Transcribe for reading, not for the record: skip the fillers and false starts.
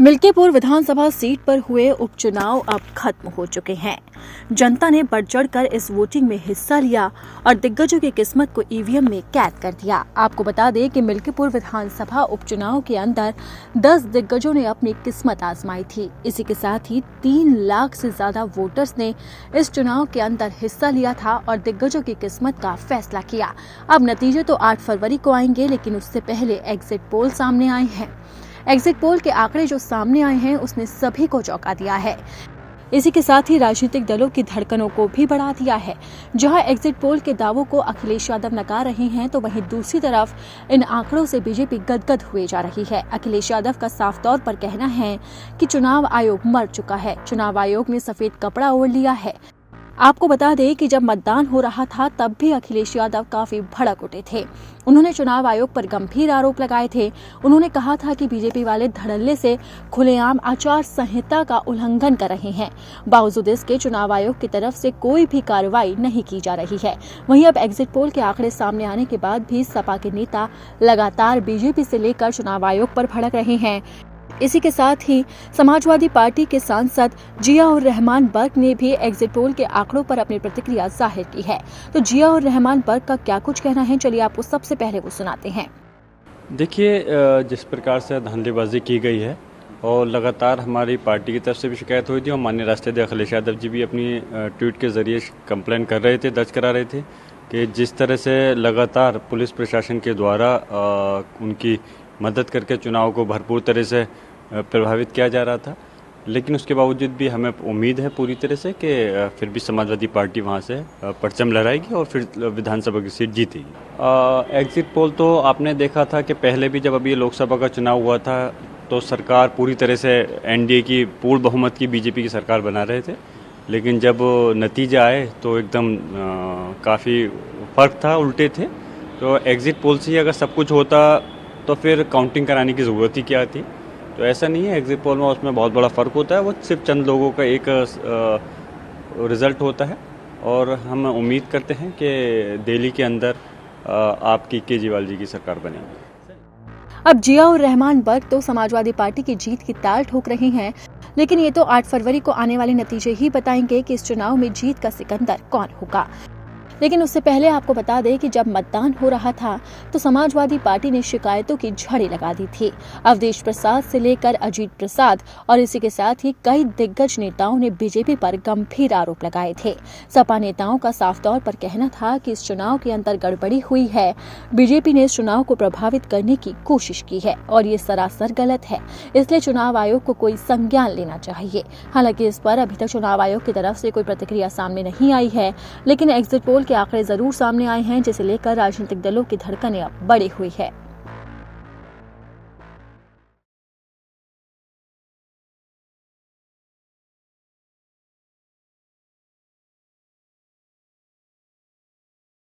मिल्कीपुर विधानसभा seat पर हुए उपचुनाव अब खत्म हो चुके हैं। जनता ने बढ़ चढ़कर इस वोटिंग में हिस्सा लिया और दिग्गजों की किस्मत को ईवीएम में कैद कर दिया। आपको बता दें कि मिल्कीपुर विधानसभा उपचुनाव के अंदर 10 दिग्गजों ने अपनी किस्मत आजमाई थी। इसी के साथ ही 3 लाख से ज्यादा वोटर्स ने इस चुनाव के अंदर हिस्सा लिया था और दिग्गजों की किस्मत का फैसला किया। अब नतीजे तो 8 फरवरी को आएंगे, लेकिन उससे पहले एग्जिट पोल सामने आए हैं। एग्जिट पोल के आंकड़े जो सामने आए हैं उसने सभी को चौंका दिया है। इसी के साथ ही राजनीतिक दलों की धड़कनों को भी बढ़ा दिया है। जहां एग्जिट पोल के दावों को अखिलेश यादव नकार रहे हैं, तो वहीं दूसरी तरफ इन आंकड़ों से बीजेपी गदगद हुए जा रही है। अखिलेश यादव का साफ तौर पर कहना है कि चुनाव आयोग मर चुका है। चुनाव आयोग ने सफेद कपड़ा ओढ़ लिया है। आपको बता दें कि जब मतदान हो रहा था तब भी अखिलेश यादव काफी भड़क उठे थे। उन्होंने चुनाव आयोग पर गंभीर आरोप लगाए थे। उन्होंने कहा था कि बीजेपी वाले धड़ल्ले से खुलेआम आचार संहिता का उल्लंघन कर रहे हैं। बावजूद इसके चुनाव आयोग की तरफ से कोई भी कार्रवाई नहीं की जा रही है। वहीं अब एग्जिट पोल के आंकड़े सामने आने के बाद भी सपा के नेता लगातार बीजेपी से लेकर चुनाव आयोग पर भड़क रहे हैं। इसी के साथ ही समाजवादी पार्टी के सांसद जियाउर रहमान बर्क ने भी एग्जिट पोल के आंकड़ों पर अपनी प्रतिक्रिया जाहिर की है। तो जियाउर रहमान बर्क का क्या कुछ कहना है, चलिए आपको सबसे पहले वो सुनाते हैं। देखिए, जिस प्रकार से धांधलीबाजी की गई है और लगातार हमारी पार्टी की तरफ से भी शिकायत हुई थी और माननीय राष्ट्रीय अध्यक्ष अखिलेश यादव जी भी अपनी ट्वीट के जरिए कंप्लेन कर रहे थे, दर्ज करा रहे थे कि जिस तरह से लगातार पुलिस प्रशासन के द्वारा उनकी मदद करके चुनाव को भरपूर तरह से प्रभावित किया जा रहा था। लेकिन उसके बावजूद भी हमें उम्मीद है पूरी तरह से कि फिर भी समाजवादी पार्टी वहां से परचम लहराएगी और फिर विधानसभा की सीट जीतेगी। एग्जिट पोल तो आपने देखा था कि पहले भी जब अभी लोकसभा का चुनाव हुआ था तो सरकार पूरी तरह से एनडीए की पूर्ण बहुमत की बीजेपी की सरकार बना रहे थे। लेकिन जब नतीजे आए तो एकदम काफ़ी फर्क था, उल्टे थे। तो एग्जिट पोल से ही अगर सब कुछ होता तो फिर काउंटिंग कराने की ज़रूरत ही क्या थी। तो ऐसा नहीं है, एग्जिट पोल में उसमें बहुत बड़ा फ़र्क होता है। वो सिर्फ चंद लोगों का एक रिज़ल्ट होता है और हम उम्मीद करते हैं कि दिल्ली के अंदर आपकी केजरीवाल जी की सरकार बनेगी। अब जियाउर रहमान बर्क तो समाजवादी पार्टी की जीत की ताल ठोक रहे हैं, लेकिन ये तो 8 फरवरी को आने वाले नतीजे ही बताएंगे कि इस चुनाव में जीत का सिकंदर कौन होगा। लेकिन उससे पहले आपको बता दें कि जब मतदान हो रहा था तो समाजवादी पार्टी ने शिकायतों की झड़ी लगा दी थी। अवधेश प्रसाद से लेकर अजीत प्रसाद और इसी के साथ ही कई दिग्गज नेताओं ने बीजेपी पर गंभीर आरोप लगाए थे। सपा नेताओं का साफ तौर पर कहना था कि इस चुनाव के अंदर गड़बड़ी हुई है। बीजेपी ने इस चुनाव को प्रभावित करने की कोशिश की है और ये सरासर गलत है। इसलिए चुनाव आयोग को कोई संज्ञान लेना चाहिए। हालांकि इस पर अभी तक चुनाव आयोग की तरफ से कोई प्रतिक्रिया सामने नहीं आई है, लेकिन एग्जिट पोल के आंकड़े जरूर सामने आए हैं, जिसे लेकर राजनीतिक दलों की धड़कनें अब बढ़ी हुई है।